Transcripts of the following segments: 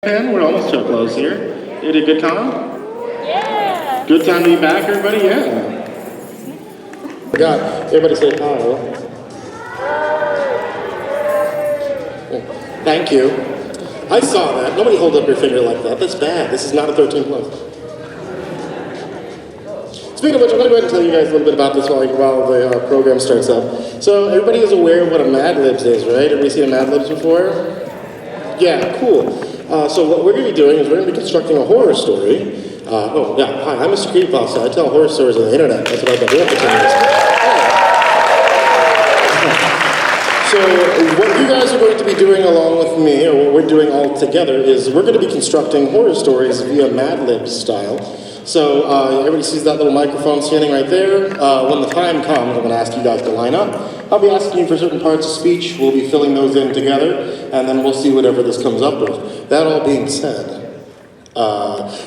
And we're almost to a close here. You had a good time? Yeah. Good time to be back, everybody? Yeah. Forgot. Everybody say hi. Thank you. I saw that. Nobody hold up your finger like that. That's bad. This is not a 13 plus. Speaking of which, I'm going to go ahead and tell you guys a little bit about this while the program starts up. So everybody is aware of what a MadLibs is, right? Everybody seen a MadLibs before? Yeah, cool. So what we're going to be doing is we're going to be constructing a horror story. Hi, I'm MrCreepyPasta. I tell horror stories on the internet. That's what I've been doing for 10 years. So what you guys are going to be doing along with me, or what we're doing all together, is we're going to be constructing horror stories via MadLibs style. So everybody sees that little microphone standing right there. When the time comes, I'm going to ask you guys to line up. I'll be asking you for certain parts of speech. We'll be filling those in together, and then we'll see whatever this comes up with. That all being said,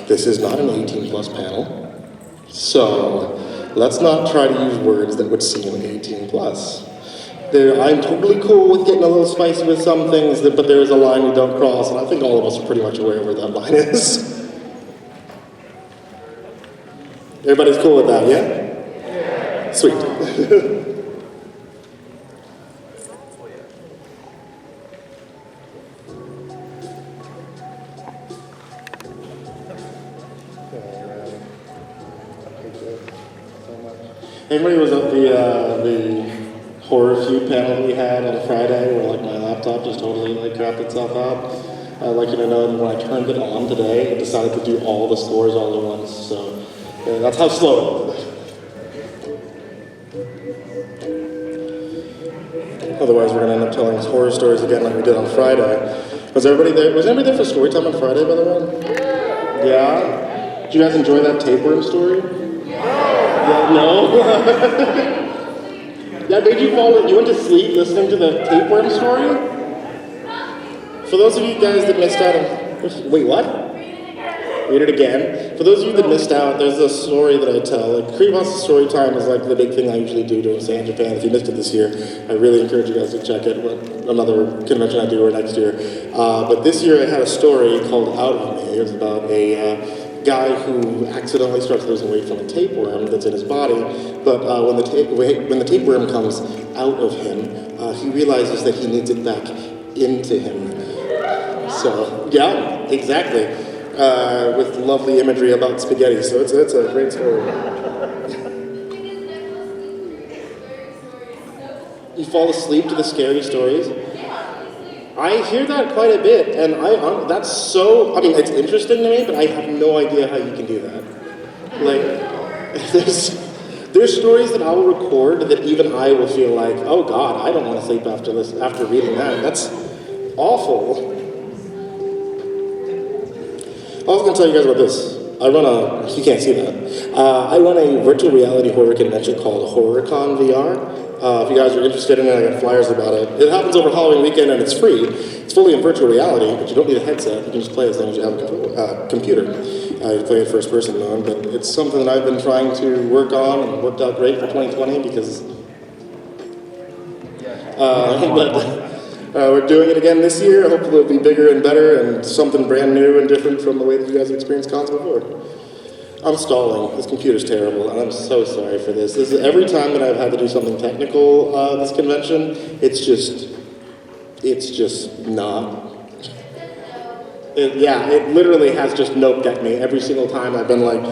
this is not an 18 plus panel, so let's not try to use words that would seem 18 plus. I'm totally cool with getting a little spicy with some things, but there is a line we don't cross, and I think all of us are pretty much aware where that line is. Everybody's cool with that, yeah? Sweet. Everybody was at the horror feud panel that we had on Friday where like my laptop just totally like crapped itself out. I'd like you to know that when I turned it on today, it decided to do all the scores all at once, so that's how slow it is. Otherwise, we're going to end up telling horror stories again like we did on Friday. Was everybody there? Was anybody there for story time on Friday, by the way? Yeah? Did you guys enjoy that tapeworm story? Yeah, no? Yeah, did you fall? You went to sleep listening to the tapeworm story? For those of you guys that missed out on... Wait, what? Read it again. For those of you that missed out, there's a story that I tell. Like, Creepypasta story time is like the big thing I usually do during Stay in Japan. If you missed it this year, I really encourage you guys to check it. Another convention I do or next year. But this year I had a story called Out of Me. It was about a guy who accidentally starts losing weight from a tapeworm that's in his body. But when the tapeworm comes out of him, he realizes that he needs it back into him. So, yeah, exactly. With lovely imagery about spaghetti, so it's a great story. You fall asleep to the scary stories? I hear that quite a bit, and that's so, I mean, it's interesting to me, but I have no idea how you can do that. Like, there's stories that I will record that even I will feel like, oh God, I don't want to sleep after reading that. That's awful. I was going to tell you guys about this. You can't see that. I run a virtual reality horror convention called HorrorCon VR. If you guys are interested in it, I got flyers about it. It happens over Halloween weekend and it's free. It's fully in virtual reality, but you don't need a headset. You can just play as long as you have a computer. You play it first person mode, but it's something that I've been trying to work on and worked out great for 2020 because... we're doing it again this year. Hopefully it'll be bigger and better and something brand new and different from the way that you guys have experienced cons before. I'm stalling. This computer's terrible, and I'm so sorry for this. This is every time that I've had to do something technical this convention, it's just not. It literally has just noped at me every single time. I've been like,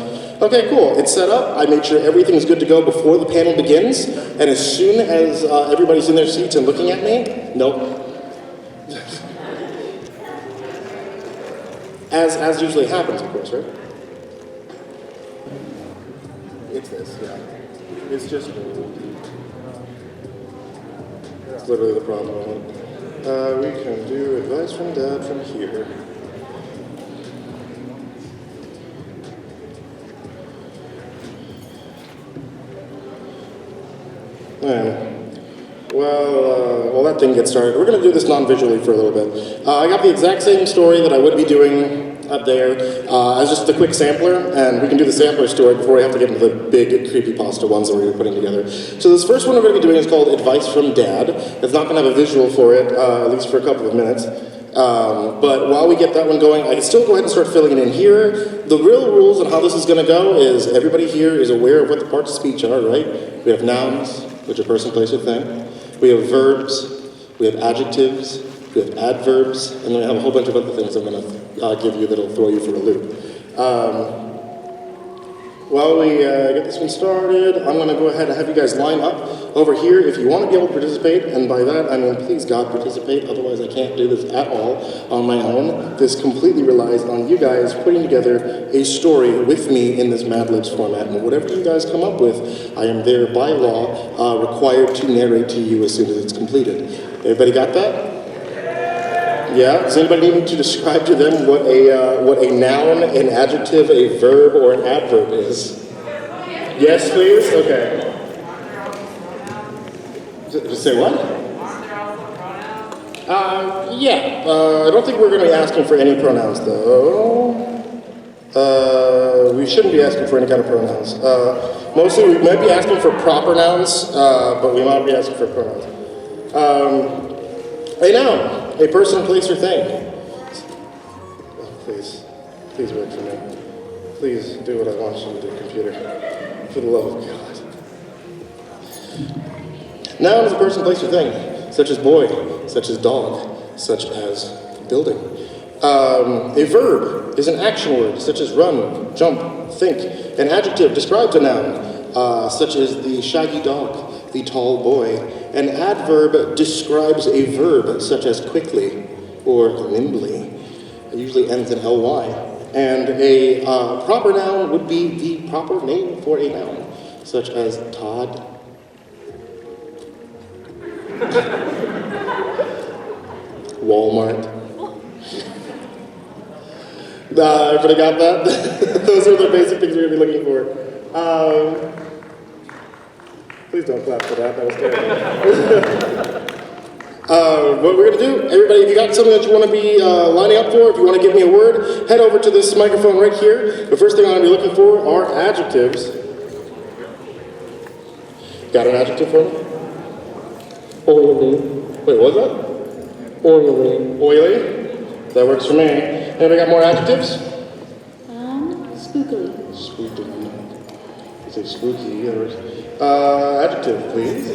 okay, cool, it's set up. I made sure everything's good to go before the panel begins, and as soon as everybody's in their seats and looking at me, nope. As usually happens, of course, right? It's this, yeah. It's just... That's literally the problem. We can do advice from Dad from here. Well, that didn't get started. We're going to do this non-visually for a little bit. I got the exact same story that I would be doing up there as just a quick sampler, and we can do the sampler story before we have to get into the big creepypasta ones that we're putting together. So this first one we're going to be doing is called Advice from Dad. It's not going to have a visual for it, at least for a couple of minutes. But while we get that one going, I can still go ahead and start filling it in here. The real rules on how this is going to go is everybody here is aware of what the parts of speech are, right? We have nouns, which are person, place, or thing. We have verbs. We have adjectives. We have adverbs. And then we have a whole bunch of other things I'm going to give you that'll throw you for a loop. While we get this one started, I'm going to go ahead and have you guys line up over here if you want to be able to participate. And by that, I mean, please God, participate. Otherwise, I can't do this at all on my own. This completely relies on you guys putting together a story with me in this MadLibs format. And whatever you guys come up with, I am there by law required to narrate to you as soon as it's completed. Everybody got that? Yeah, does anybody need to describe to them what a noun, an adjective, a verb, or an adverb is? Yes, please? Okay. Just say what? Yeah, I don't think we're going to be asking for any pronouns, though. We shouldn't be asking for any kind of pronouns. Mostly we might be asking for proper nouns, but we might be asking for pronouns. A noun. A person, place, or thing. Oh, please work for me. Please do what I want you to do, computer. For the love of God. Noun is a person, place, or thing, such as boy, such as dog, such as building. A verb is an action word, such as run, jump, think. An adjective describes a noun, such as the shaggy dog, the tall boy. An adverb describes a verb, such as quickly or nimbly. It usually ends in ly. And a proper noun would be the proper name for a noun, such as Todd. Walmart. Everybody got that? Those are the basic things we're going to be looking for. Please don't clap for that. That was terrible. What we're going to do, everybody, if you got something that you want to be lining up for, if you want to give me a word, head over to this microphone right here. The first thing I'm going to be looking for are adjectives. Got an adjective for me? Oily. Wait, what was that? Oily. Oily? That works for me. Anybody got more adjectives? Spookily. Spooky. You say spooky. That works. Adjective, please.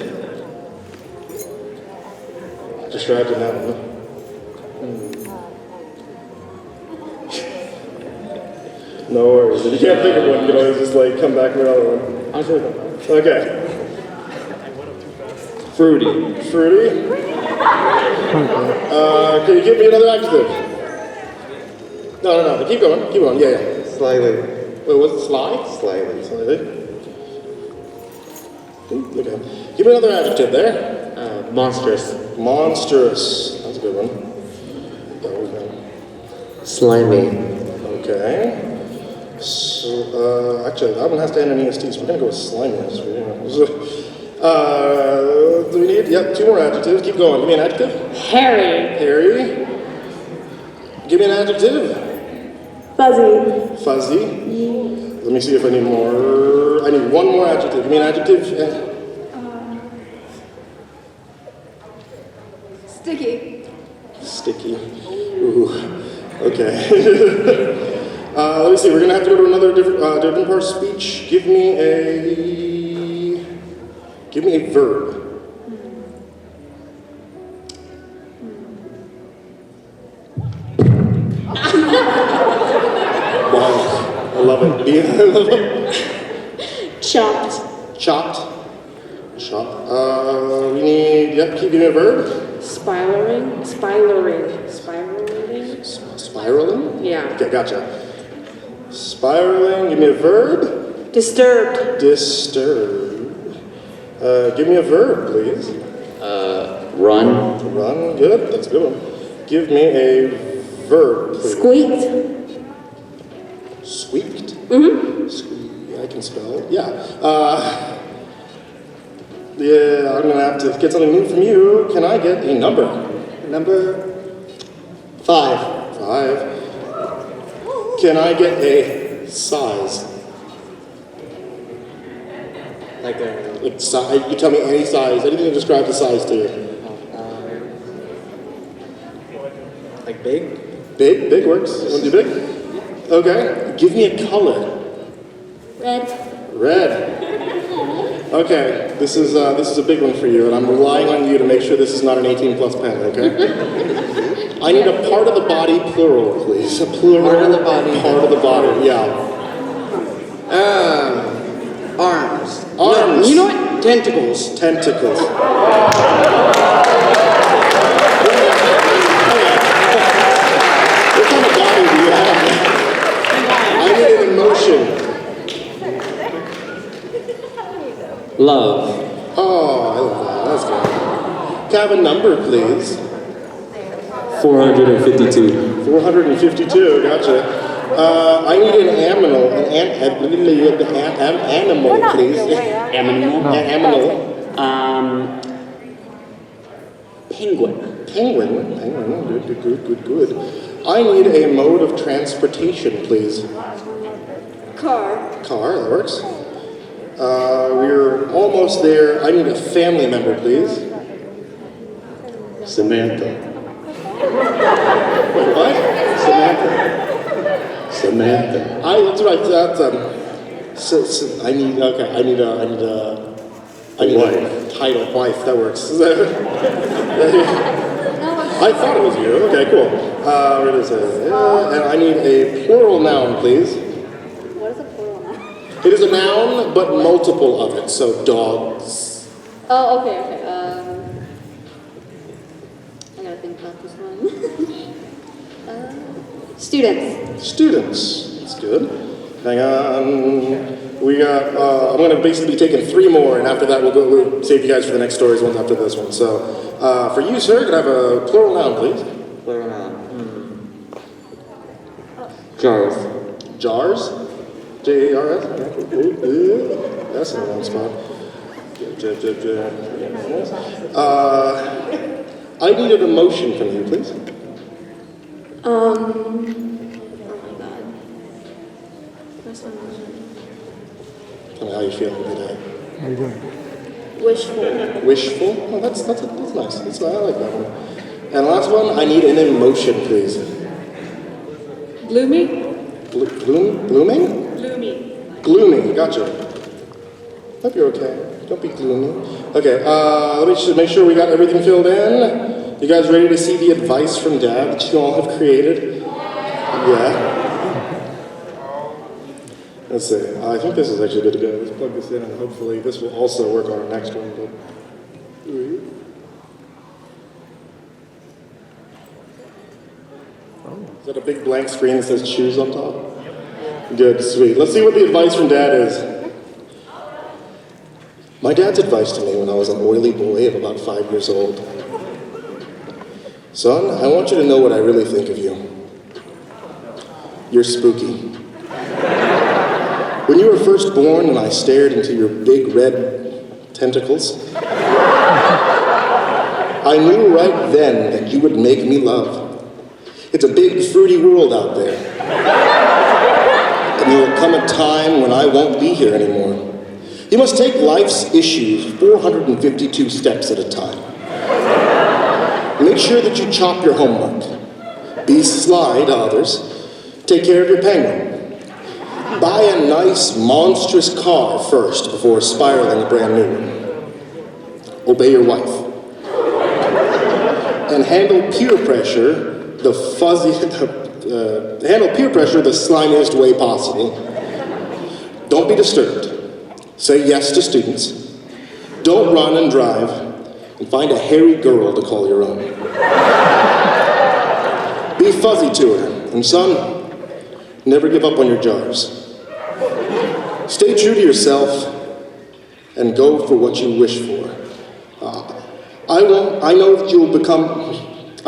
Describes a noun. No worries. If you can't think of one, you can always just like come back with another one. I'll show you. Okay. Fruity. Fruity. Can you give me another adjective? No. Keep going. Keep going. Yeah. Slightly. Wait, was it sly? Slightly. Slightly. Okay. Give me another adjective there. Monstrous. Monstrous. That's a good one. Slimy. Okay. So, actually, that one has to end in EST, so we're going to go with slimy. Do we need? Yep, 2 more adjectives. Keep going. Give me an adjective. Hairy. Hairy. Give me an adjective. Fuzzy. Fuzzy. Let me see if I need more. I need 1 more adjective. Give me an adjective. Sticky. Sticky. Ooh. Okay. Let me see. We're gonna have to go to another different part of speech. Give me a verb. Wow. I love it. Chopped. Chopped. Chop. We need. Yep. Keep giving me a verb. Spiraling. Spiraling? Yeah. Okay, gotcha. Spiraling, give me a verb. Disturbed. Disturbed. Give me a verb, please. Run. Run, good, that's a good one. Give me a verb, please. Squeaked. Squeaked? I can spell, yeah. Yeah, I'm gonna have to get something new from you. Can I get a number? Number 5. 5. Can I get a size? Like a You tell me any size, anything that describes the size to you. Like big? Big works. You want to do big? Okay. Give me a color. Red. Red. Okay, this is a big one for you, and I'm relying on you to make sure this is not an 18+ pen, okay? I need a part of the body plural, please. A plural Part of the body. Part of the body, yeah. Arms. Arms. No, you know what? Tentacles. Tentacles. What kind of body do you have? I need an emotion. Love. Oh, I love that. That's good. Can I have a number, please? 452. 452, gotcha. I need an animal, animal, please. Animal. An animal. Penguin. Penguin. Good. I need a mode of transportation, please. Car. Car, that works. We're almost there. I need a family member, please. Samantha. Wait, what? Samantha. That's right. That's I need a title. Wife. That works. I thought it was you. Okay, cool. Where does it? And I need a plural noun, please. What is a plural noun? It is a noun, but multiple of it. So dogs. Oh, okay. I gotta think about this one. Students. Students. That's good. Hang on. We got. I'm going to basically be taking 3 more, and after that we'll save you guys for the next stories ones after this one. So, for you, sir, could I have a plural noun, please? Plural noun. Jars. Jars. J-A-R-S. That's in the wrong spot. I need an emotion from you, please. Oh my god. First one. Tell me how you feel today. Wishful. Wishful. Oh, that's nice. I like that one. And the last one, I need an emotion, please. Gloomy. Blooming? Gloomy. Gloomy. Gotcha. Hope you're okay. Don't be gloomy. Okay. Let me just make sure we got everything filled in. You guys ready to see the advice from Dad that you all have created? Yeah. Let's see. I think this is actually good to go. Let's plug this in, and hopefully this will also work on our next one. But... Is that a big blank screen that says choose on top? Good, sweet. Let's see what the advice from Dad is. My dad's advice to me when I was an oily boy of about 5 years old. Son, I want you to know what I really think of you. You're spooky. When you were first born and I stared into your big red tentacles, I knew right then that you would make me love. It's a big, fruity world out there. And there will come a time when I won't be here anymore. You must take life's issues 452 steps at a time. Make sure that you chop your homework. Be sly to others. Take care of your penguin. Buy a nice, monstrous car first before spiraling a brand new one. Obey your wife. And handle peer pressure the slimiest way possible. Don't be disturbed. Say yes to students. Don't run and drive. And find a hairy girl to call your own. Be fuzzy to her. And son, never give up on your jars. Stay true to yourself and go for what you wish for. I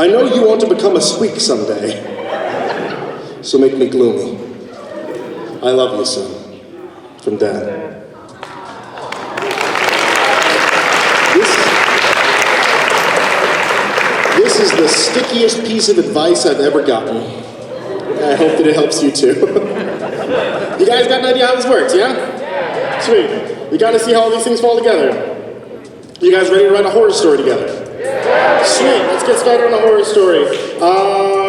know you want to become a squeak someday. So make me gloomy. I love you, son. From Dad. This is the stickiest piece of advice I've ever gotten. I hope that it helps you too. You guys got an idea how this works, yeah? Sweet. We gotta see how all these things fall together. You guys ready to write a horror story together? Sweet. Let's get started on a horror story.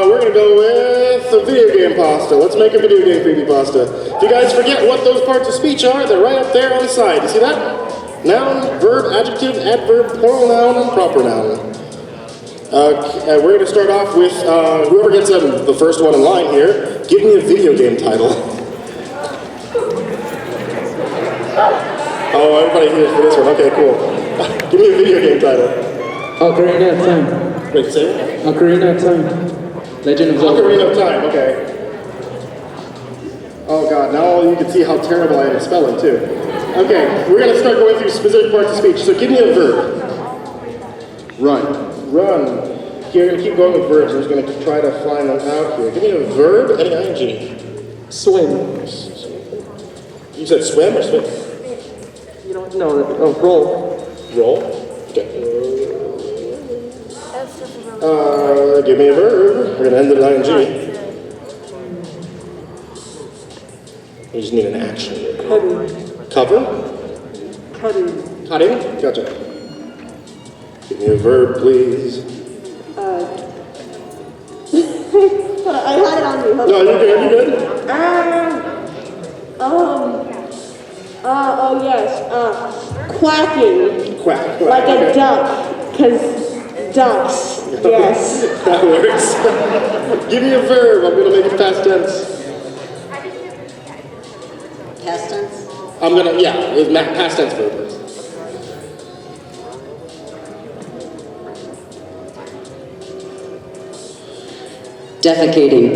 We're gonna go with a video game pasta. Let's make a video game creepypasta. If you guys forget what those parts of speech are, they're right up there on the side. You see that? Noun, verb, adjective, adverb, plural noun, and proper noun. We're gonna start off with whoever gets the first one in line here. Give me a video game title. Oh, everybody here for this one. Okay, cool. Give me a video game title. Ocarina of Time. Wait, say it? Ocarina of Time. Legend of Zelda. Ocarina of Time, okay. Oh god, now all you can see how terrible I am at spelling too. Okay, we're gonna start going through specific parts of speech. So give me a verb. Run. Run. Here, we're gonna keep going with verbs. We're just gonna try to find them out here. Give me a verb and an ing. Swim. You said swim or swim? You don't know. Oh, roll. Roll. Okay. Give me a verb. We're gonna end it with ing. We just need an action. Cover? Cutting. Cutting? Gotcha. Give me a verb, please. Hold on, I had it on me. Hold No, on. you're good, you're good. Oh yes. Quacking. Quack, quack. Like okay. a duck. Cause ducks. Yes. That works. Give me a verb. I'm gonna make it past tense. Past tense? I'm gonna, yeah, it's past tense verb. Defecating.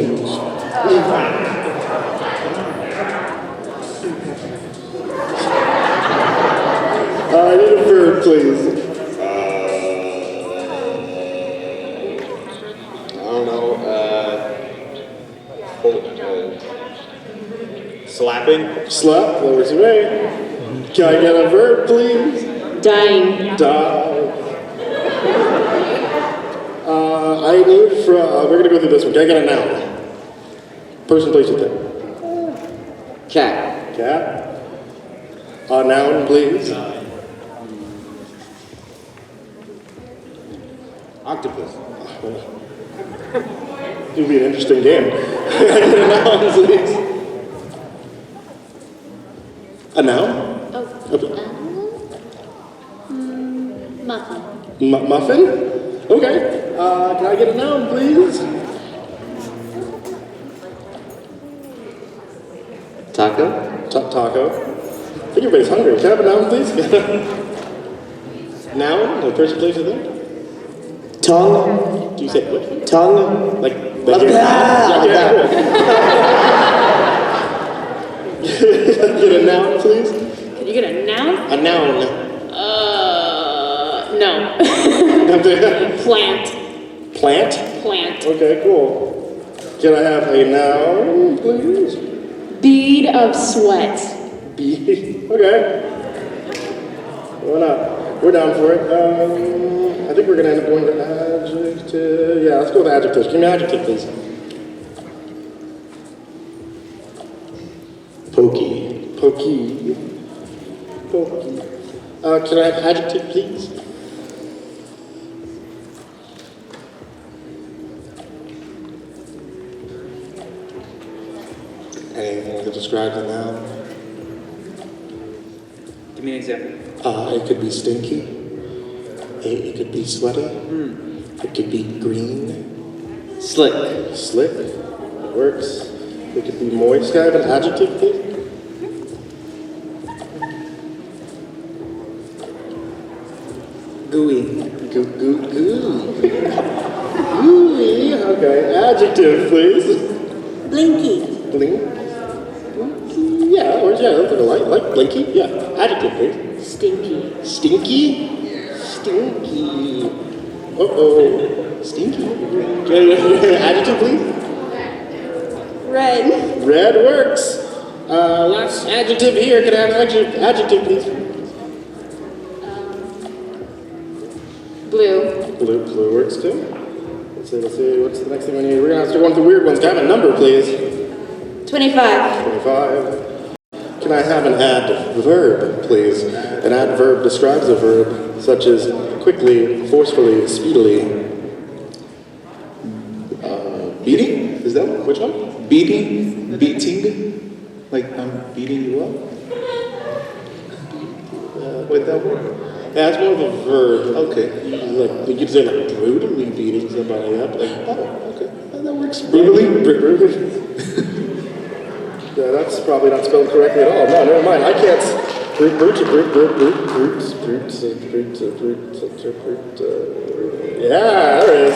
I need a verb, please. I don't know, slapping? Slap, that works for me. Can I get a verb, please? Dying. Die. I need we're gonna go through this one. Can I get a noun? Person, place, or thing. Cat. Cat. A noun, please. Octopus. It would be an interesting game. Can I get a noun, please? A noun? Okay. Muffin. Muffin? Okay. Can I get a noun, please? Taco. Taco. I think everybody's hungry. Can I have a noun, please? Noun? The person, place, or thing? Tongue. Do you say what? Tongue. Like Like here? that, like Yeah, cool. Get a noun, please? Can you get a noun? A noun. No. Plant. Plant? Plant. Okay, cool. Can I have a noun, please? Bead of sweat. Bee. Okay. Why not? We're down for it. I think we're gonna end up going with adjective. Yeah, let's go with adjectives. Give me an adjective, please. Pokey. Pokey. Pokey. Can I have adjective, please? Anything that describes a noun? Give me an example. It could be stinky. It could be sweaty. It could be green. Slick. Slick. It works. It could be moist. Can I have an adjective, please? Gooey. Gooey. Gooey. Okay. Adjective, please. Blinky. Blink. Blinky. Yeah, or yeah, that's like blinky. Yeah. Adjective, please. Stinky. Stinky. Stinky. Uh-oh. Stinky. Adjective, please. Red. Red works. Last adjective here. Can I have an adjective, please? Blue. Blue works too. Let's see. What's the next thing we need? We're gonna have to go on to the weird ones. Can I have a number, please? 25. 25. Can I have an adverb, please? An adverb describes a verb, such as quickly, forcefully, speedily. Which one? Beating? Like I'm beating you up? Would that work? Yeah, it's more of a verb. Okay. Like, you could say like brutally beating somebody up. Like, oh, okay. That works. Brutally? Yeah, that's probably not spelled correctly at all. No, never mind. I can't. Yeah, there it is.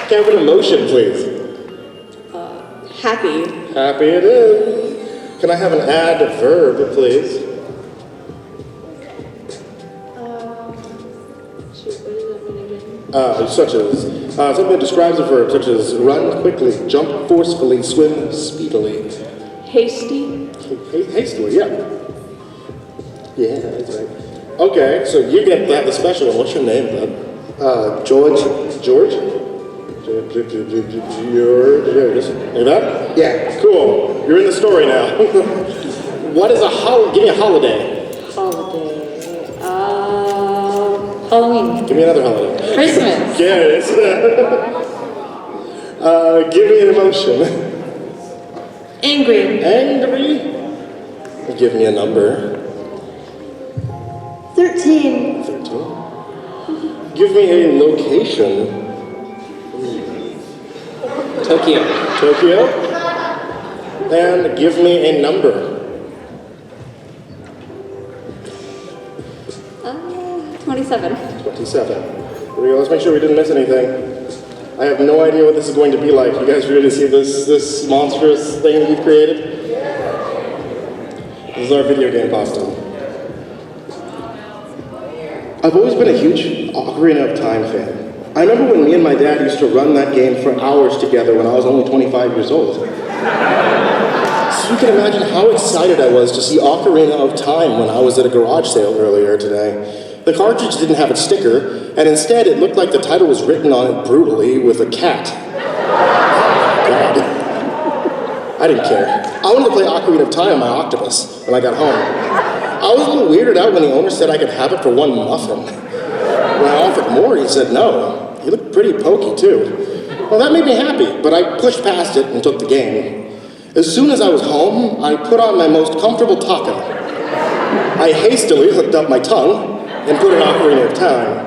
Can I have an emotion, please? Happy. Happy it is. Can I have an adverb, please? Shoot, what does that mean again? Such as something that describes a verb, such as run quickly, jump forcefully, swim speedily. Hasty. Hastily, yeah. Yeah, that's right. Okay, so you get that, the special one. What's your name, bud? George. George? George. Like that? Yeah. Cool. You're in the story now. What is a give me a holiday. Holiday. Halloween. Give me another holiday. Christmas. Yeah, it is. Give me an emotion. Angry. Angry. Give me a number. 13. 13. Give me a location. Tokyo. Tokyo. And give me a number. 27. 27. Let's make sure we didn't miss anything. I have no idea what this is going to be like. You guys ready to see this monstrous thing that you've created? This is our video game pasta. I've always been a huge Ocarina of Time fan. I remember when me and my dad used to run that game for hours together when I was only 25 years old. So you can imagine how excited I was to see Ocarina of Time when I was at a garage sale earlier today. The cartridge didn't have a sticker, and instead it looked like the title was written on it brutally with a cat. God. I didn't care. I wanted to play Ocarina of Time on my octopus when I got home. I was a little weirded out when the owner said I could have it for one muffin. When I offered more, he said no. He looked pretty pokey, too. Well, that made me happy, but I pushed past it and took the game. As soon as I was home, I put on my most comfortable taco. I hastily hooked up my tongue and put in Ocarina of Time.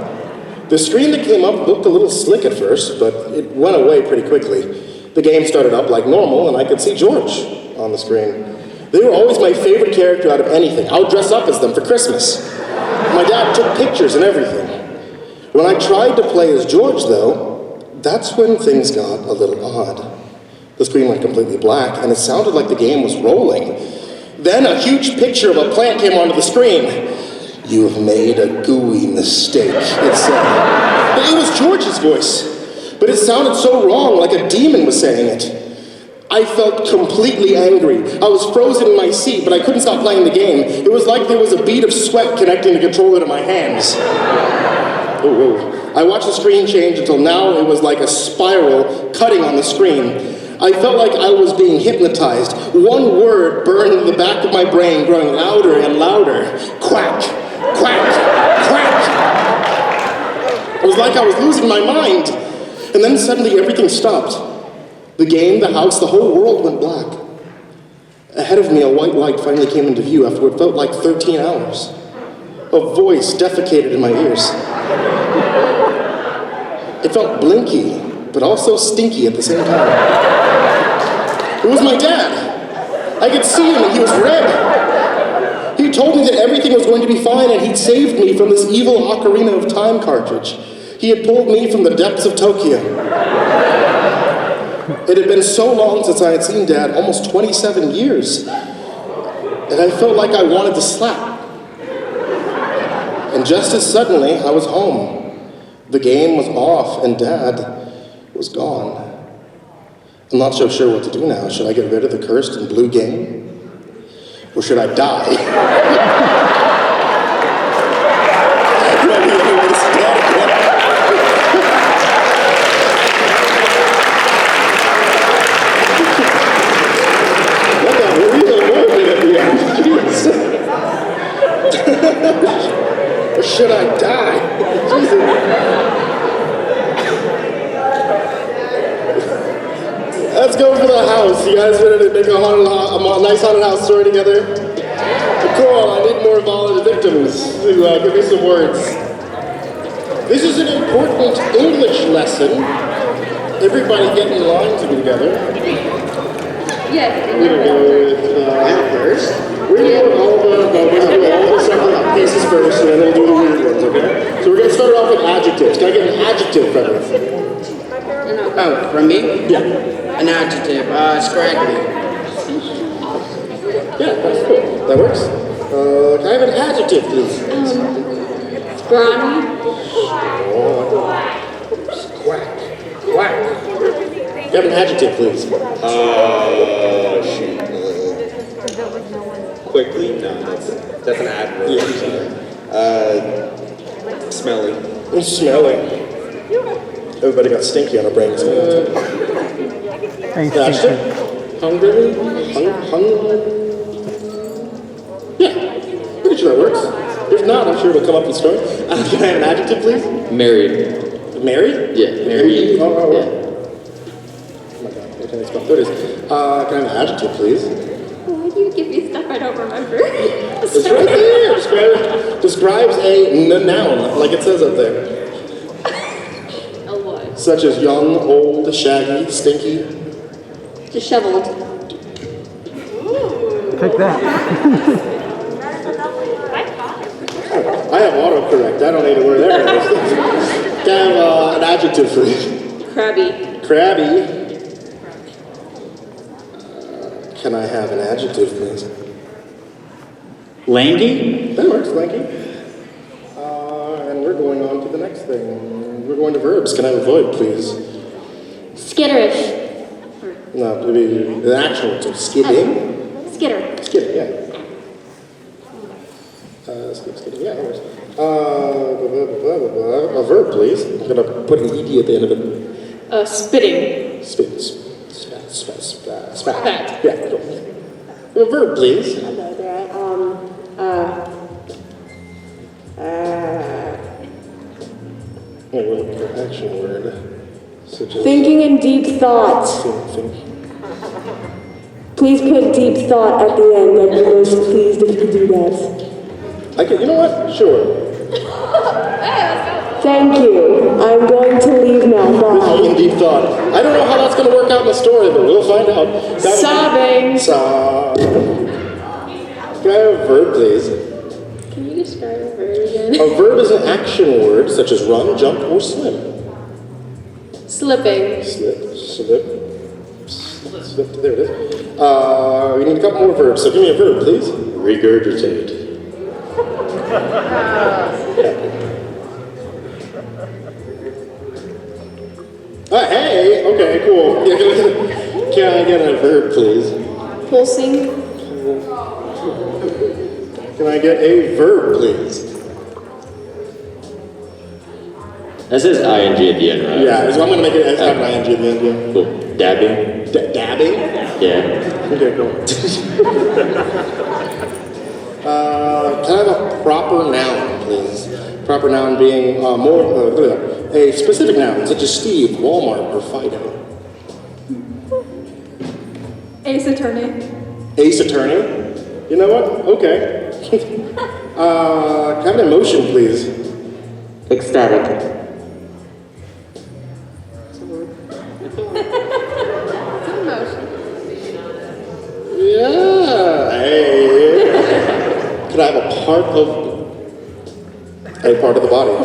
The screen that came up looked a little slick at first, but it went away pretty quickly. The game started up like normal, and I could see George on the screen. They were always my favorite character out of anything. I would dress up as them for Christmas. My dad took pictures and everything. When I tried to play as George, though, that's when things got a little odd. The screen went completely black, and it sounded like the game was rolling. Then a huge picture of a plant came onto the screen. "You have made a gooey mistake," it said. It was George's voice, but it sounded so wrong, like a demon was saying it. I felt completely angry. I was frozen in my seat, but I couldn't stop playing the game. It was like there was a bead of sweat connecting the controller to my hands. Oh. I watched the screen change until now it was like a spiral cutting on the screen. I felt like I was being hypnotized. One word burned in the back of my brain, growing louder and louder. Quack, quack, quack. It was like I was losing my mind. And then suddenly everything stopped. The game, the house, the whole world went black. Ahead of me, a white light finally came into view after what felt like 13 hours. A voice defecated in my ears. It felt blinky, but also stinky at the same time. It was my dad. I could see him and he was red. He told me that everything was going to be fine and he'd saved me from this evil Ocarina of Time cartridge. He had pulled me from the depths of Tokyo. It had been so long since I had seen Dad, almost 27 years. And I felt like I wanted to slap. And just as suddenly, I was home. The game was off and Dad was gone. I'm not so sure what to do now. Should I get rid of the cursed and blue game? Or should I die? Or should I die? Jesus. Let's go for the house. You guys ready to make a nice haunted house story together? Cool, I need more volunteer victims to give me some words. This is an important English lesson. Everybody get in line to be together. Yes. We're gonna go with first. We're gonna do all the separate pieces first, and then we'll do the weird ones, okay? So we're gonna start off with adjectives. Can I get an adjective from you? Oh, from me? Yeah. An adjective. Scraggly. Yeah, that's cool. That works. Can I have an adjective, please? Scrawny. Quack. Quack. Can I have an adjective, please? Shoot. Quickly? No, that's an adverb. Yeah. Smelly. Smelly. Everybody got stinky on our brains. Adjective? Hungry? Hungry? Yeah. Pretty sure that works. If not, I'm sure it'll come up in the story. Can I have an adjective, please? Married. Married? Yeah, married. Oh, Yeah. oh my god. Okay, let's go. There it is. Can I have an adjective, please? Why do you give me stuff I don't remember? It's right there. Describes a noun, like it says up there. A what? Such as young, old, shaggy, stinky. Disheveled. Take that. I have autocorrect. I don't need to wear that. Can I have an adjective, please? Crabby. Crabby. Can I have an adjective, please? Lanky? That works, lanky. And we're going on to the next thing. We're going to verbs. Can I have a verb, please? Skitterish. No, it'd be an actual term. Skidding? Skitter. Skidding, yeah. Skidding, yeah, that works. A verb, please. I'm going to put an ed at the end of it. Spitting. Spit. Spat. Spat. Yeah, cool. A verb, please. Action word. Such as Thinking in deep thought. think. Please put deep thought at the end. I'd be most pleased if you could do that. You know what? Sure. Thank you. I'm going to leave now. Bye. In deep thought. I don't know how that's going to work out in the story, but we'll find out. Sobbing. Sob. Can I have a verb, please? Can you describe a verb again? A verb is an action word such as run, jump, or swim. Slipping. Slip. There it is. We need a couple more verbs, so give me a verb, please. Regurgitate. Hey, okay, cool. Yeah, can I get a verb, please? Pulsing. Can I get a verb, please? That says ing at the end, right? Yeah, so I'm going to make it have an ing at the end, yeah. Cool. Dabbing. Dabbing? Yeah. Okay, cool. Can I have a proper noun, please? Proper noun being a specific noun, such as Steve, Walmart, or Fido. Ace Attorney. Ace Attorney? You know what? Okay. Can I have an emotion, please? Ecstatic. Yeah. Hey. Can I have a part of the body?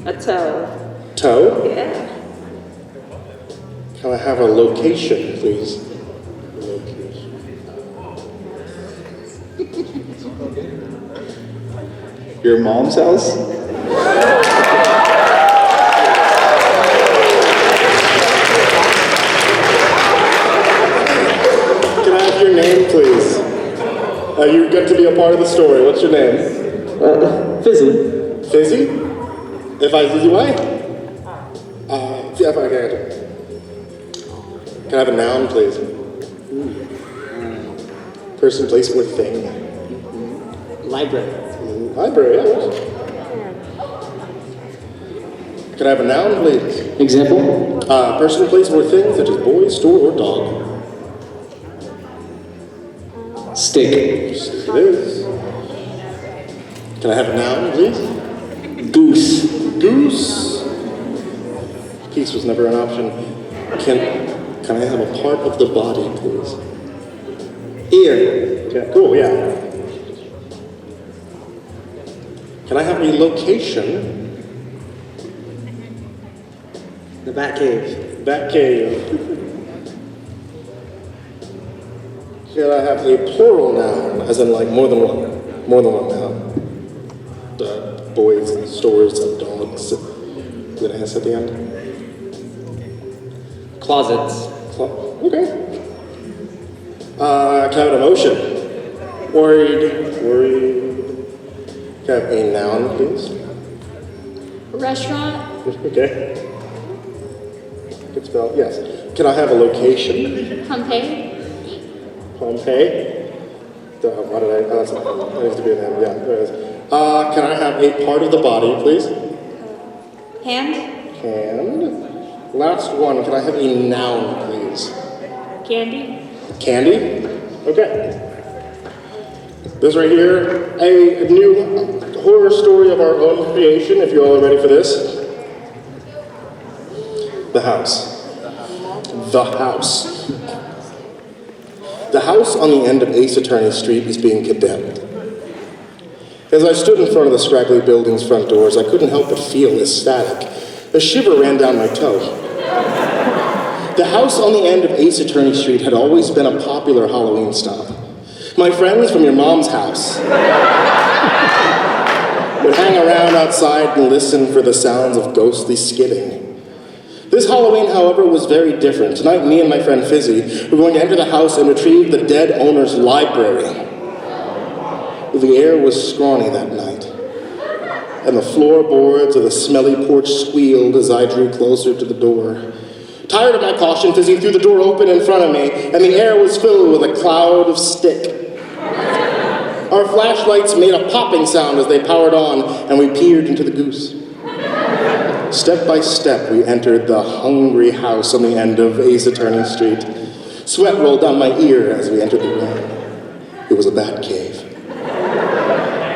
A toe. Toe? Yeah. Can I have a location, please? Location. Your mom's house? Can I have your name, please? You get to be a part of the story. What's your name? Fizzy. Fizzy? If I Fizzy way? If I can. Can I have a noun, please? Person, place, or thing. Library. Library, yeah. Can I have a noun, please? Example? Person, place, or thing, such as boy, store, or dog. Steak. It is. Can I have a noun, please? Goose. Goose. Peace was never an option. Can I have a part of the body, please? Ear. Okay, cool, yeah. Can I have a location? The Batcave. Batcave. Can I have a plural noun, as in like more than one? More than one noun. Boys and stores and dogs. With an S at the end. Closets. Okay. Can I have an emotion? Worried. Can I have a noun, please? Restaurant. Okay. Good spell, yes. Can I have a location? Pompeii. Pompeii. Why did I? Oh, that needs to be an M. Yeah, there it is. Can I have a part of the body, please? Hand. Hand. Last one. Can I have a noun, please? Candy. Candy. Okay. This right here, a new horror story of our own creation. If you all are ready for this. The house. The house. The house on the end of Ace Attorney Street is being condemned. As I stood in front of the scraggly building's front doors, I couldn't help but feel ecstatic. A shiver ran down my toe. The house on the end of Ace Attorney Street had always been a popular Halloween stop. My friends from your mom's house would hang around outside and listen for the sounds of ghostly skidding. This Halloween, however, was very different. Tonight, me and my friend Fizzy were going to enter the house and retrieve the dead owner's library. The air was scrawny that night, and the floorboards of the smelly porch squealed as I drew closer to the door. Tired of my caution, Fizzy threw the door open in front of me, and the air was filled with a cloud of stick. Our flashlights made a popping sound as they powered on, and we peered into the goose. Step by step, we entered the hungry house on the end of Ace Attorney Street. Sweat rolled down my ear as we entered the room. It was a bat cave.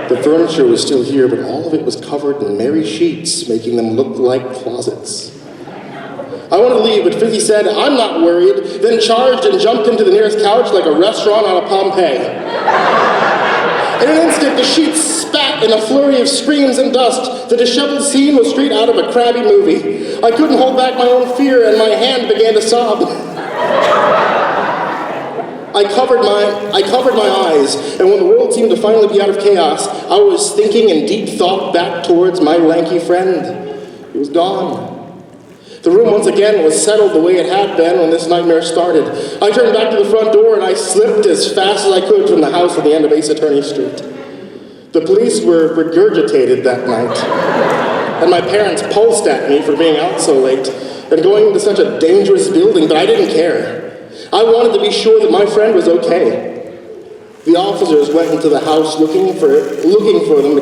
The furniture was still here, but all of it was covered in merry sheets, making them look like closets. I wanted to leave, but Fizzy said, "I'm not worried," then charged and jumped into the nearest couch like a restaurant out of Pompeii. In an instant, the sheets spat in a flurry of screams and dust. The disheveled scene was straight out of a crabby movie. I couldn't hold back my own fear, and my hand began to sob. I covered my eyes, and when the world seemed to finally be out of chaos, I was thinking in deep thought back towards my lanky friend. He was gone. The room once again was settled the way it had been when this nightmare started. I turned back to the front door and I slipped as fast as I could from the house at the end of Ace Attorney Street. The police were regurgitated that night, and my parents pulsed at me for being out so late and going into such a dangerous building, but I didn't care. I wanted to be sure that my friend was okay. The officers went into the house looking for them,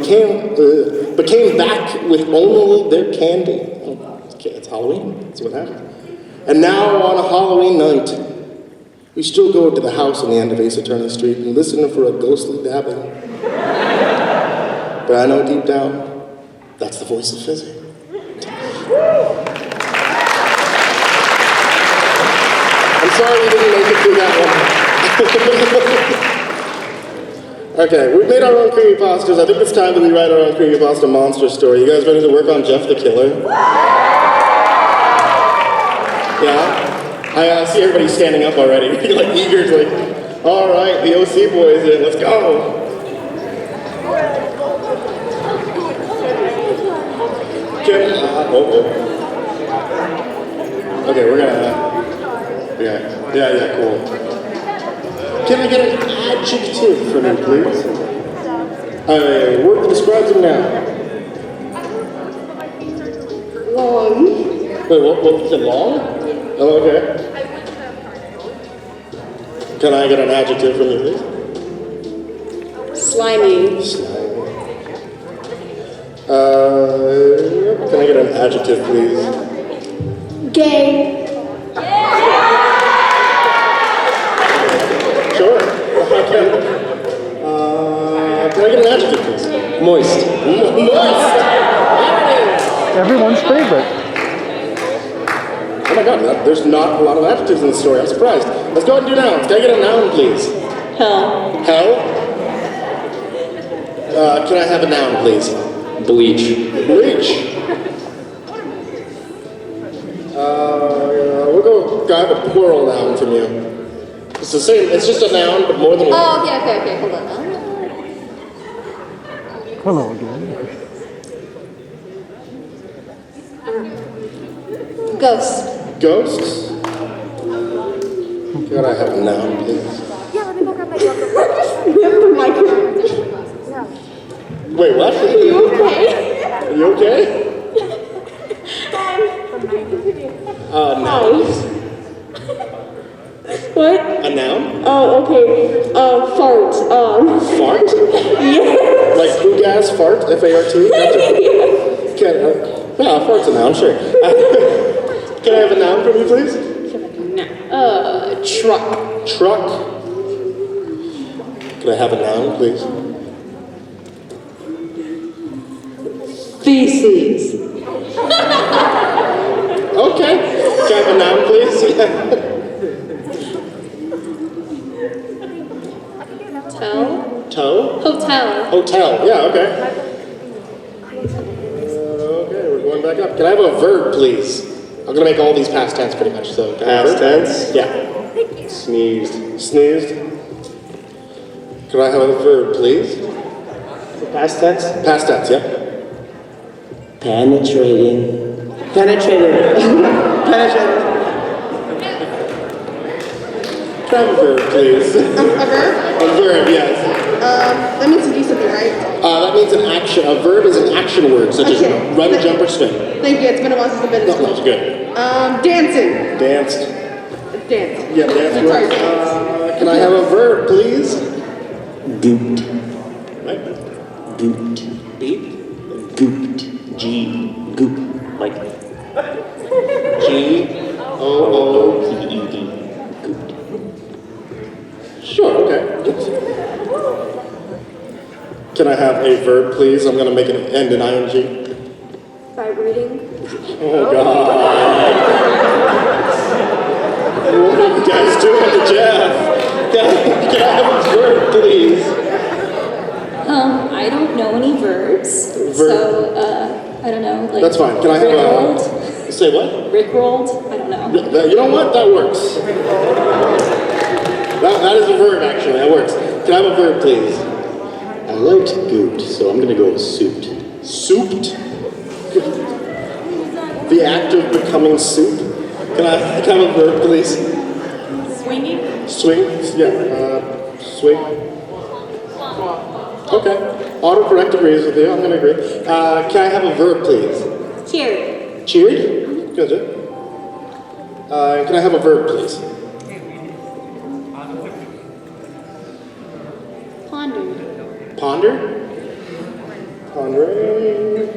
but came back with only their candy. It's Halloween, that's what happened. And now on a Halloween night, we still go to the house on the end of Ace Attorney Street and listen for a ghostly dabbing. But I know deep down, that's the voice of Fizzy. I'm sorry we didn't make it through that one. Okay, we've made our own creepypastas. I think it's time that we write our own creepypasta monster story. You guys ready to work on Jeff the Killer? Yeah? I see everybody standing up already. Like eager to like, all right, the OC boys in, let's go. Okay, we're gonna, yeah, cool. Can I get an adjective from you, please? A word that describes him now. Long. Wait, what is it, long? Oh, okay. Can I get an adjective from you, please? Slimy. Slimy. Can I I get an adjective, please? Gay. Sure. Okay. Can I get an adjective, please? Moist. Moist. Everyone's favorite. Oh my god, there's not a lot of adjectives in the story. I'm surprised. Let's go ahead and do nouns. Can I get a noun, please? Hell. Hell? Can I have a noun, please? Bleach. Bleach. We'll go grab a plural noun from you. It's the same, it's just a noun, but more than one. Oh, okay, hold on. Hello again. Ghost. Ghosts? Can I have a noun, please? Wait, what? Are you okay? Are you okay? Nouns. What? A noun? Oh, okay. Fart. Fart? Yes. Like who gas fart? F-A-R-T? Fart's a noun, sure. Can I have a noun from you, please? Truck. Truck. Can I have a noun, please? Feces. Okay. Can I have a noun, please? Tell. Toe? Hotel. Hotel. Yeah, okay. Okay, we're going back up. Can I have a verb, please? I'm gonna make all these past tense pretty much, so. Can I have a verb? tense? Yeah. Sneezed. Sneezed. Can I have a verb, please? Past tense? Past tense, yeah. Penetrating. Penetrated. Penetrated. Can I have a verb, please? A verb? A verb, yes. That means to do something, right? That means an action. A verb is an action word, such Okay. as run, jump, or swim. Thank you, it's been a while since I've been in No, school. that's good. Dancing. Danced. Dance. Yeah, dance Sorry, works. dance. Can I have a verb, please? Gooped. Right. Gooped. Beep. Gooped. G. Goop. Like G-O-O-P-E-D. gooped. Sure, okay. Can I have a verb, please? I'm gonna make it end in ing. Vibrating. Oh, God. What are you guys doing to Jeff? Can I have a verb, please? I don't know any verbs. Verb. So, I don't know. Like That's fine. Can I have Rickrolled? a... Say what? Rickrolled? I don't know. You know what? That works. That is a verb, actually. That works. Can I have a verb, please? I liked gooped, so I'm gonna go with souped. Souped? The act of becoming soup? Can I have a verb, please? Swinging? Swing? Yeah. Swing. Okay. Autocorrect agrees with you. I'm going to agree. Can I have a verb, please? Cheer. Cheered? Good. Can I have a verb, please? Pondered. Ponder? Pondering.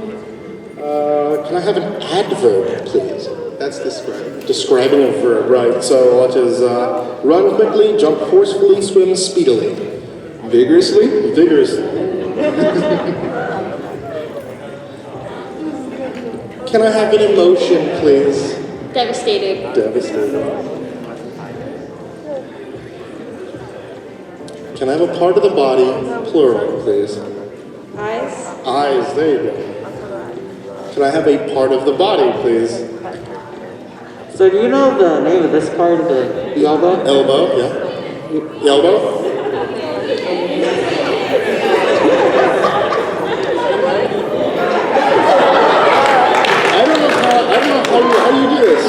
Can I have an adverb, please? That's described. Describing a verb, right. So what is run quickly, jump forcefully, swim speedily. Vigorously? Vigorously. Can I have an emotion, please? Devastated. Devastated. Can I have a part of the body, plural, please? Eyes. Eyes, there you go. Can I have a part of the body, please? So do you know the name of this part of the elbow? Elbow, yeah. Elbow? I don't know how you do this.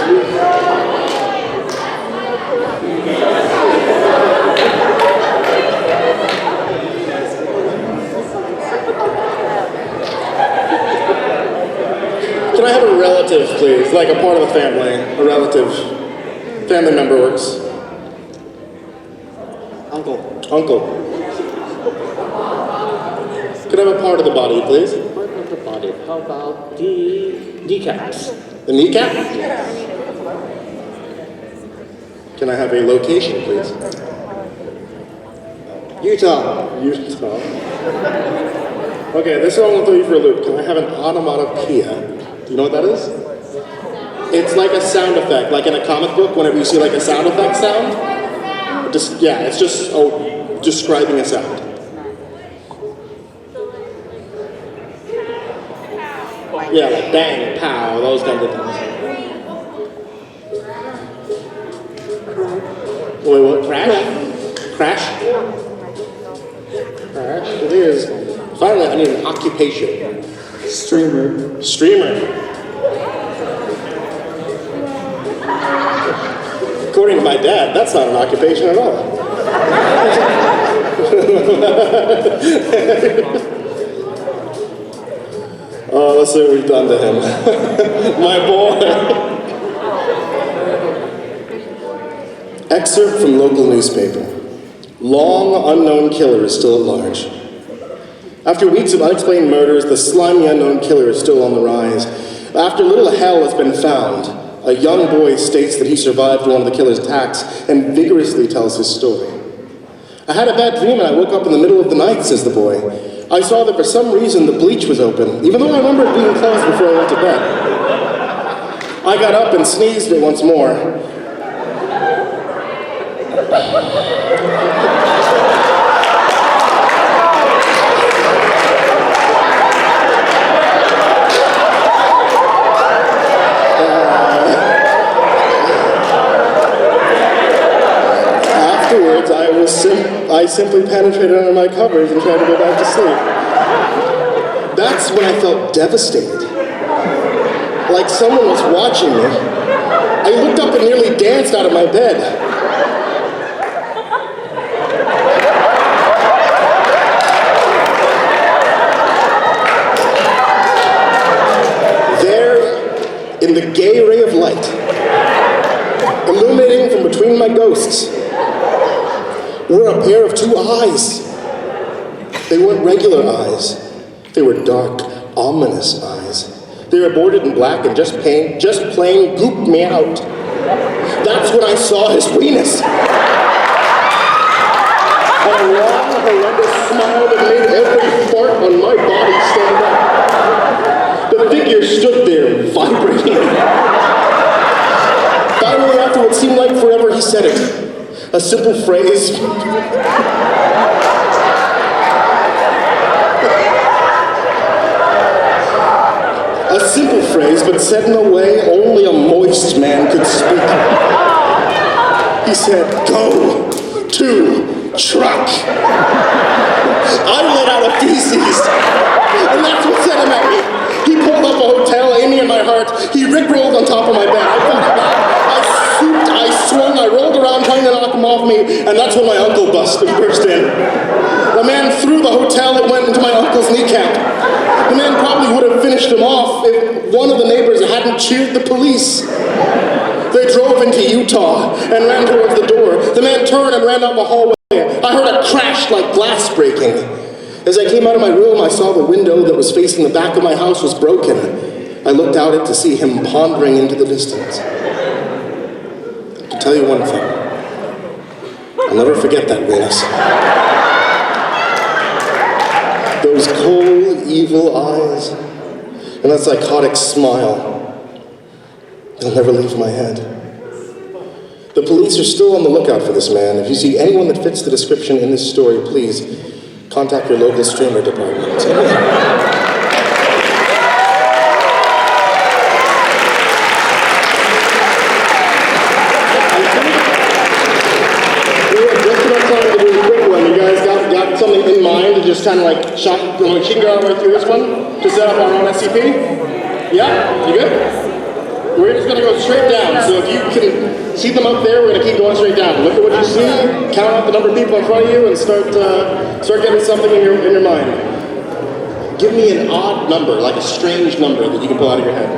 Can I have a relative, please? Like a part of the family. A relative. Family member works. Uncle. Uncle. Could I have a part of the body, please? Part of the body. body. How about the kneecaps? The kneecap? Can I have a location, please? Utah. Utah. Okay, this one will throw you for a loop. Can I have an onomatopoeia? Do you know what that is? It's like a sound effect, like in a comic book, whenever you see like a sound effect sound. Just, yeah, it's just describing a sound. Yeah, like bang, pow, those kinds of things. Wait, what? Crash? Crash? Crash? It is. Finally, I need an occupation. Streamer. Streamer. According to my dad, that's not an occupation at all. Oh, let's see what we've done to him. My boy. Excerpt from local newspaper. Long unknown killer is still at large. After weeks of unexplained murders, the slimy unknown killer is still on the rise. After little hell has been found, a young boy states that he survived one of the killer's attacks and vigorously tells his story. I had a bad dream and I woke up in the middle of the night, says the boy. I saw that for some reason the bleach was open, even though I remember it being closed before I went to bed. I got up and sneezed it once more. Afterwards, I simply penetrated under my covers and tried to go back to sleep. That's when I felt devastated. Like someone was watching me. I looked up and nearly danced out of my bed. There, in the gay ray of light, illuminating from between my ghosts, were a pair of two eyes. They weren't regular eyes. They were dark, ominous eyes. They were bordered in black and just plain gooped me out. That's when I saw his weenus. A long, horrendous smile that made every part on my body stand up. The figure stood there, vibrating. Finally, after what seemed like forever, he said it. A simple phrase. A simple phrase, but said in a way only a moist man could speak. He said, "Go to truck." I let out a feces, and that's what sent him at me. He pulled up a hotel, aiming at my heart. He rickrolled on top of my bed. I fought back. I swung, I rolled around trying to knock him off me, and that's when my uncle burst in. The man threw the hotel, it went into my uncle's kneecap. The man probably would have finished him off if one of the neighbors hadn't cheered the police. They drove into Utah and ran towards the door. The man turned and ran down the hallway. I heard a crash like glass breaking. As I came out of my room, I saw the window that was facing the back of my house was broken. I looked out it to see him pondering into the distance. To tell you one thing, I'll never forget that witness. Those cold, evil eyes, and that psychotic smile, they'll never leave my head. The police are still on the lookout for this man. If you see anyone that fits the description in this story, please contact your local streamer department. Something in mind to just kind of like shot, she can go right through this one to set up our own SCP? Yeah? You good? We're just going to go straight down. So if you can see them up there, we're going to keep going straight down. Look at what you see, count out the number of people in front of you, and start getting something in your mind. Give me an odd number, like a strange number that you can pull out of your head.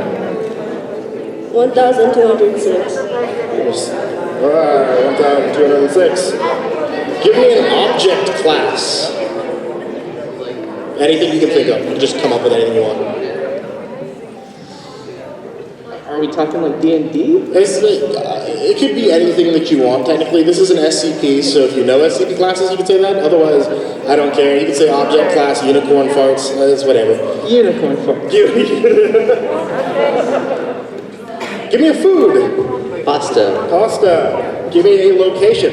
1,206. All right, 1,206. Give me an object class. Anything you can think of. Just come up with anything you want. Are we talking like D&D? It could be anything that you want, technically. This is an SCP, so if you know SCP classes, you can say that. Otherwise, I don't care. You can say object class, unicorn farts, it's whatever. Unicorn farts. Give me a food. Pasta. Pasta. Give me a location.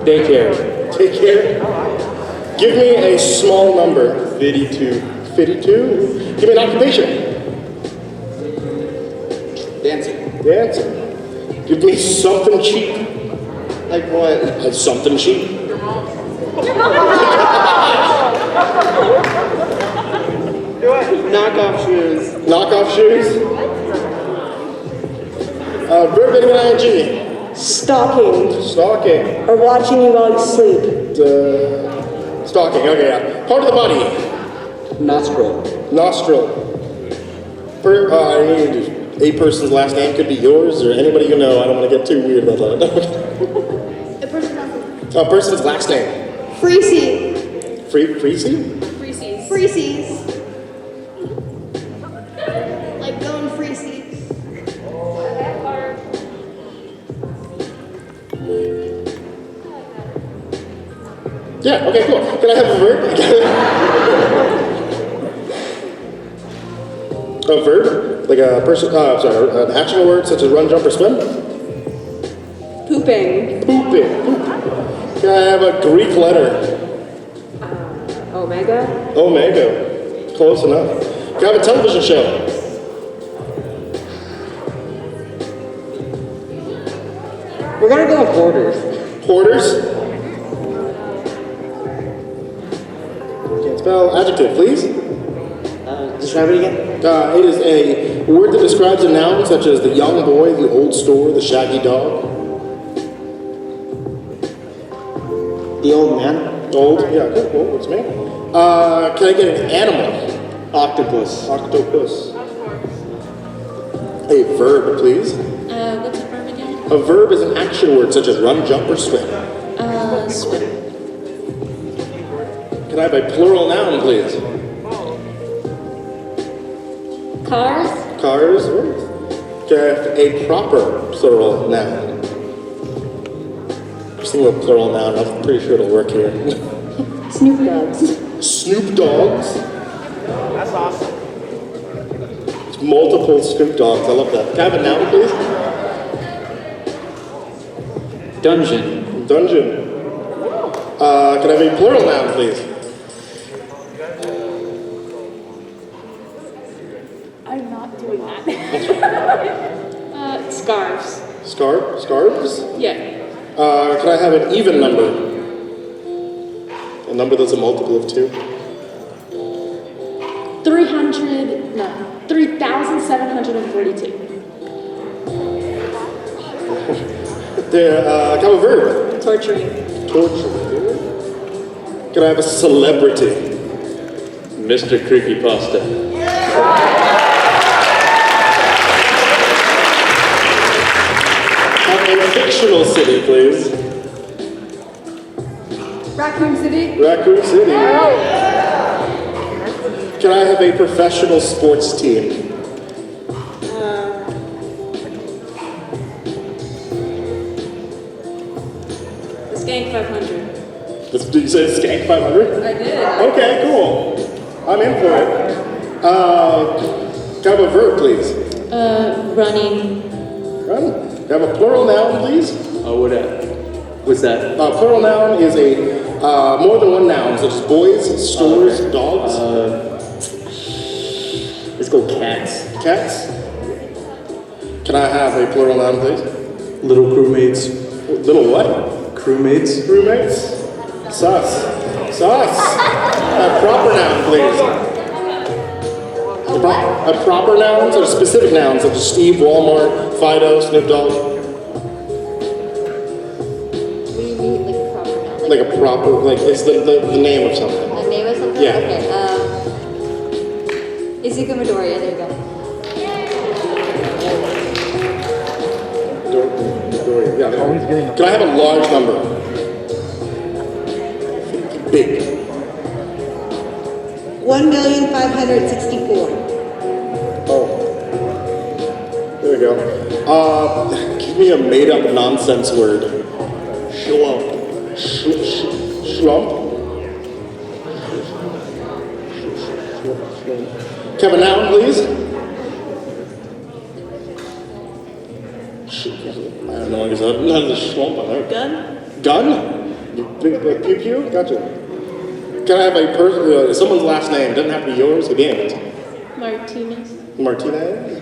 Daycare. Daycare. Give me a small number. 52. 52. Give me an occupation. Dancing. Dancing. Give me something cheap. Like what? Something cheap. Knockoff shoes. Knockoff shoes. Verb ending ing. Stalking. Stalking. Or watching you while you sleep. Stalking, okay, yeah. Part of the body. Nostril. Nostril. I need a person's last name, could be yours or anybody you know. I don't want to get too weird about that. A person's last name. Freezy. Freezy? Reese's. Freezies. Like going freezies. Yeah, okay, cool. Can I have a verb? A verb? Like a person, an actual word such as run, jump, or swim? Pooping. Pooping. Poop. Can I have a Greek letter? Omega. Omega. Close enough. Can I have a television show? We're gonna go with Hoarders. Hoarders? Can't spell. Adjective, please. Describe it again. It is a word that describes a noun such as the young boy, the old store, the shaggy dog. The old man. Old? Yeah, cool. Well, what's me? Can I get an animal? Octopus. Octopus. A verb, please. What's a verb again? A verb is an action word such as run, jump, or swim. Swim. Can I have a plural noun, please? Cars. Cars. Can I have a proper plural noun? Just think of a plural noun. I'm pretty sure it'll work here. Snoop Dogs. Snoop Dogs. That's awesome. It's multiple Snoop Dogs. I love that. Can I have a noun, please? Dungeon. Dungeon. Can I have a plural noun, please? I'm not doing that. Scarves. Scarves? Yeah. Can I have an even number? A number that's a multiple of 2? 3,742. Can I have a verb? Torturing. Torture. Can I have a celebrity? MrCreepyPasta. Have a fictional city, please. Raccoon City. Raccoon City. Can I have a professional sports team? The Skank 500. Did you say Skank 500? I did. Okay, cool. I'm in for it. Can I have a verb, please? Running. Run. Can I have a plural noun, please? What's that? Plural noun is a more than one noun, such as boys, stores, dogs. Let's go cats. Cats? Can I have a plural noun, please? Little crewmates. Little what? Crewmates. Roommates? Sus. A proper noun, please. A proper noun, such as specific nouns, such as Steve, Walmart, Fido, Snoop Dogg. What do you mean, like a proper noun? Like a proper, like it's the name of something. The name of something? Yeah. Okay. Izuku Midoriya, there you go. Yeah. Can I have a large number? Big. 1,564. Oh. There we go. Give me a made-up nonsense word. Schlump. Schlump? Kevin, noun, please. I don't know what is that. Not the schlump. Gun? Gun? You think like pew pew? Gotcha. Can I have a person, someone's last name? Doesn't have to be yours. Could be anyone's. Martinez. Martinez.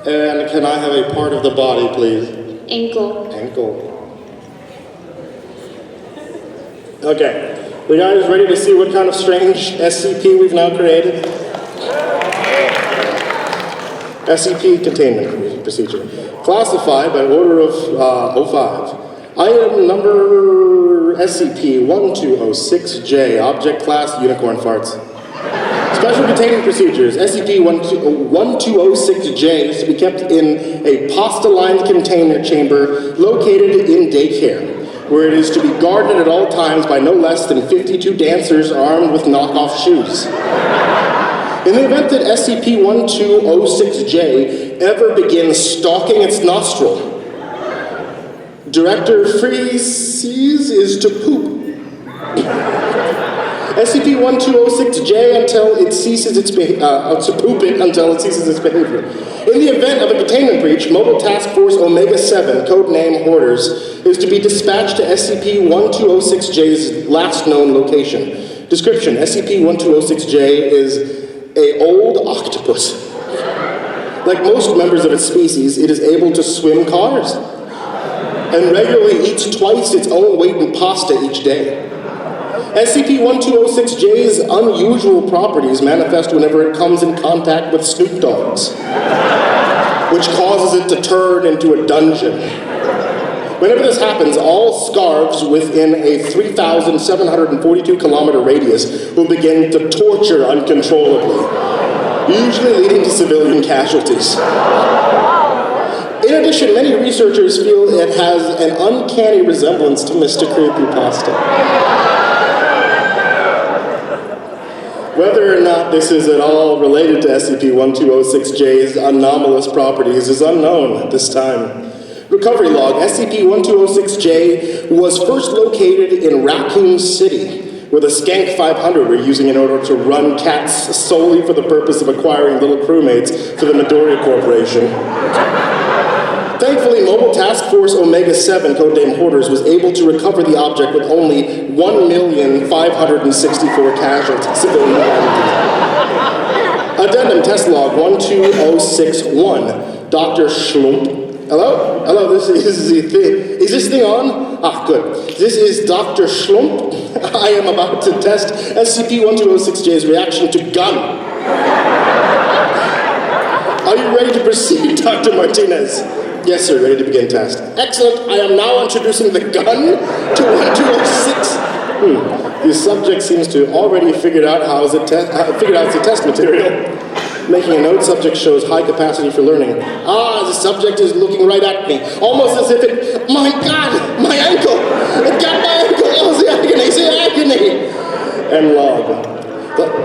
And can I have a part of the body, please? Ankle. Ankle. Okay. You guys ready to see what kind of strange SCP we've now created? SCP containment procedure. Classified by order of 05. Item number SCP-1206J, object class unicorn farts. Special containment procedures. SCP-1206J is to be kept in a pasta-lined container chamber located in daycare, where it is to be guarded at all times by no less than 52 dancers armed with knockoff shoes. In the event that SCP-1206J ever begins stalking its nostril, Director Freeze's is to poop. SCP-1206J until it ceases its to poop it until it ceases its behavior. In the event of a containment breach, Mobile Task Force Omega-7, codename Hoarders, is to be dispatched to SCP-1206J's last known location. Description: SCP-1206J is an old octopus. Like most members of its species, it is able to swim cars and regularly eats twice its own weight in pasta each day. SCP-1206J's unusual properties manifest whenever it comes in contact with Snoop Dogs, which causes it to turn into a dungeon. Whenever this happens, all scarves within a 3,742-kilometer radius will begin to torture uncontrollably, usually leading to civilian casualties. In addition, many researchers feel it has an uncanny resemblance to MrCreepyPasta. Whether or not this is at all related to SCP-1206J's anomalous properties is unknown at this time. Recovery log: SCP-1206J was first located in Raccoon City, where the Skank 500 were using in order to run cats solely for the purpose of acquiring little crewmates for the Midoriya Corporation. Thankfully, Mobile Task Force Omega-7, codename Hoarders, was able to recover the object with only 1,564 civilian casualties. Addendum test log 12061. Dr. Schlump. Hello? Hello, this is the thing. Is this thing on? Ah, good. This is Dr. Schlump. I am about to test SCP-1206J's reaction to gun. Are you ready to proceed, Dr. Martinez? Yes, sir, ready to begin test. Excellent. I am now introducing the gun to 1206. The subject seems to have already figured out it's a test material. Making a note, subject shows high capacity for learning. Ah, the subject is looking right at me, almost as if it, my God, my ankle! It got my ankle! Oh, the agony! And log.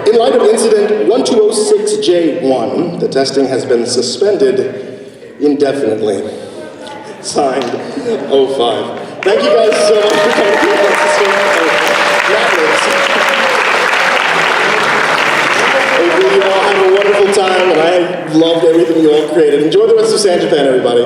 In light of incident 1206J1, the testing has been suspended indefinitely. Signed, 05. Thank you guys so much for coming to MadLibs. Hopefully you all have a wonderful time, and I loved everything you all created. Enjoy the rest of San Japan, everybody.